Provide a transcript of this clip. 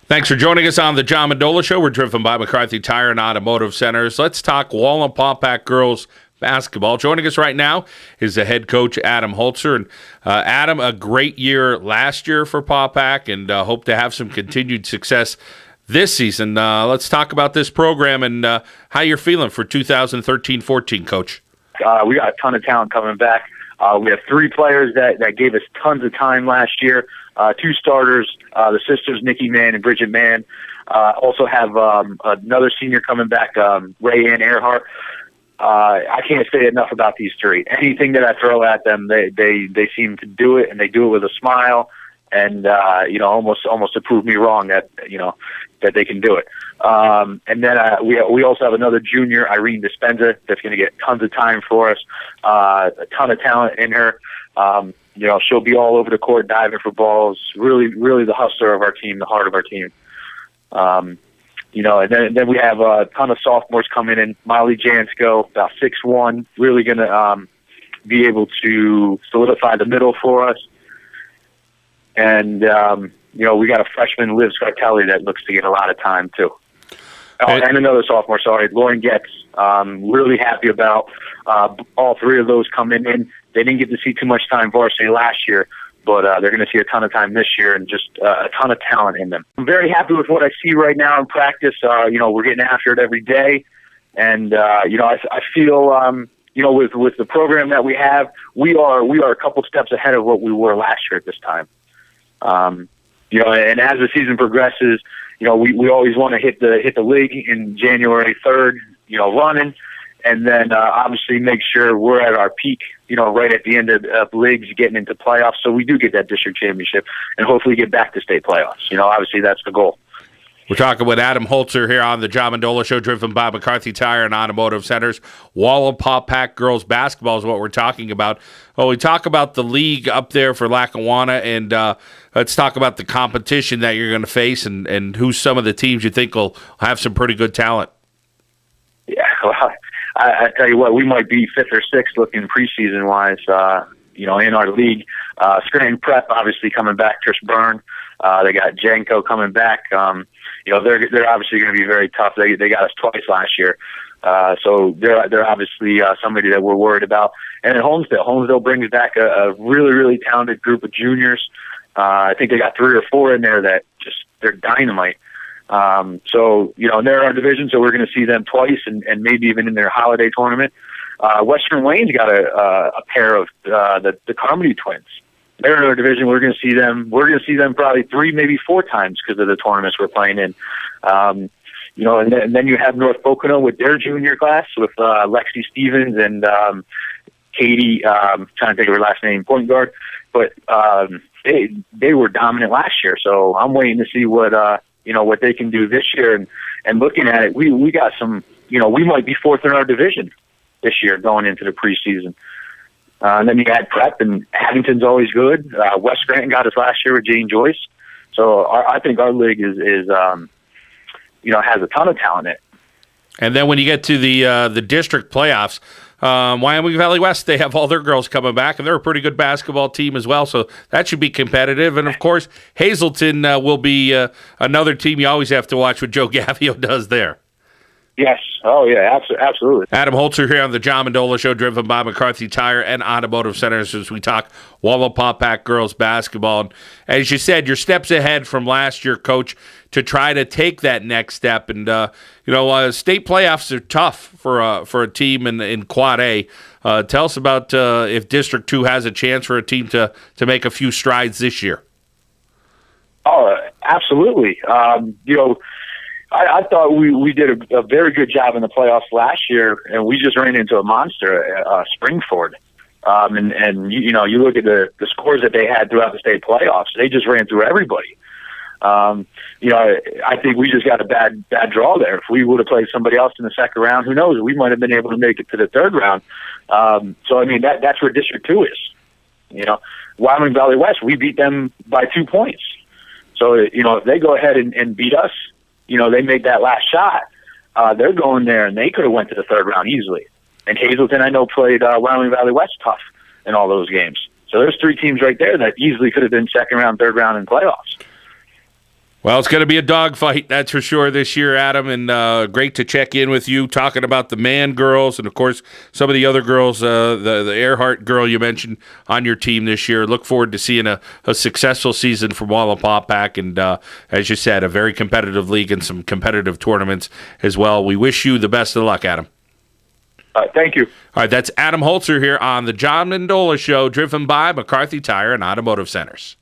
Thanks for joining us on the John Mendola Show. We're driven by McCarthy Tire and Automotive Centers. Let's talk Wallenpaupack girls basketball. Joining us right now is the head coach, Adam Holzer. And Adam, a great year last year for Paupack, and hope to have some continued success this season. Let's talk about this program and how you're feeling for 2013-14, Coach. We got a ton of talent coming back. We have 3 players that gave us tons of time last year. 2 starters, the sisters Nikki Mann and Bridget Mann. Also have another senior coming back, Ray Ann Earhart. I can't say enough about these 3. Anything that I throw at them, they seem to do it, and they do it with a smile, and almost to prove me wrong that that they can do it. And then we also have another junior, Irene Dispenza, that's going to get tons of time for us. A ton of talent in her. She'll be all over the court diving for balls. Really, really the hustler of our team, the heart of our team. And then we have a ton of sophomores coming in. Molly Jansko, about 6'1", really going to be able to solidify the middle for us. And, we got a freshman, Liv Scartelli, that looks to get a lot of time, too. And another sophomore, Lauren Getz. Really happy about all 3 of those coming in. They didn't get to see too much time varsity last year, but they're going to see a ton of time this year and just a ton of talent in them. I'm very happy with what I see right now in practice. We're getting after it every day. And, I feel, with the program that we have, we are a couple steps ahead of what we were last year at this time. And as the season progresses, we always want to hit the league in January 3rd, running, and then obviously make sure we're at our peak, right at the end of leagues, getting into playoffs, so we do get that district championship and hopefully get back to state playoffs. Obviously that's the goal. We're talking with Adam Holzer here on the John Mendola Show, driven by McCarthy Tire and Automotive Centers. Wallenpaupack girls basketball is what we're talking about. Well, we talk about the league up there for Lackawanna, and let's talk about the competition that you're going to face and who's some of the teams you think will have some pretty good talent. Yeah, well, I tell you what, we might be 5th or 6th looking preseason-wise, in our league. Scranton Prep, obviously, coming back, Trish Byrne. They got Janko coming back. They're obviously going to be very tough. They got us twice last year. So they're obviously somebody that we're worried about. And then Holmesdale brings back a really, really talented group of juniors. I think they got 3 or 4 in there that they're dynamite. And they're our division, so we're going to see them twice and maybe even in their holiday tournament. Western Wayne's got a pair of the Carmody twins. They're in our division. We're going to see them. We're going to see them probably 3, maybe 4 times because of the tournaments we're playing in. And then you have North Pocono with their junior class with Lexi Stevens and Katie. Trying to think of her last name, point guard. But they were dominant last year, so I'm waiting to see what they can do this year. And looking at it, we got some. We might be 4th in our division this year going into the preseason. And then you add Prep, and Abington's always good. West Scranton got us last year with Jane Joyce. So I think our league is has a ton of talent in it. And then when you get to the district playoffs, Wyoming Valley West, they have all their girls coming back, and they're a pretty good basketball team as well. So that should be competitive. And, of course, Hazelton will be another team you always have to watch what Joe Gavio does there. Yes. Oh, yeah, absolutely. Adam Holzer here on the John Mendola Show, driven by McCarthy Tire and Automotive Centers, as we talk Wallenpaupack girls basketball. And as you said, you're steps ahead from last year, Coach, to try to take that next step. And, state playoffs are tough for a team in Quad A. Tell us about if District 2 has a chance for a team to make a few strides this year. Oh, absolutely. I thought we did a very good job in the playoffs last year, and we just ran into a monster, Springford. You look at the scores that they had throughout the state playoffs; they just ran through everybody. I think we just got a bad draw there. If we would have played somebody else in the second round, who knows? We might have been able to make it to the 3rd round. That's where District 2 is. Wyoming Valley West, we beat them by 2 points. So if they go ahead and beat us. They made that last shot. They're going there, and they could have went to the 3rd round easily. And Hazelton, I know, played Wyoming Valley West tough in all those games. So there's 3 teams right there that easily could have been 2nd round, 3rd round in playoffs. Well, it's going to be a dogfight, that's for sure, this year, Adam. And great to check in with you, talking about the man girls and, of course, some of the other girls, the Earhart girl you mentioned on your team this year. Look forward to seeing a successful season from Wallapapack. And as you said, a very competitive league and some competitive tournaments as well. We wish you the best of luck, Adam. Thank you. All right, that's Adam Holzer here on the John Mendola Show, driven by McCarthy Tire and Automotive Centers.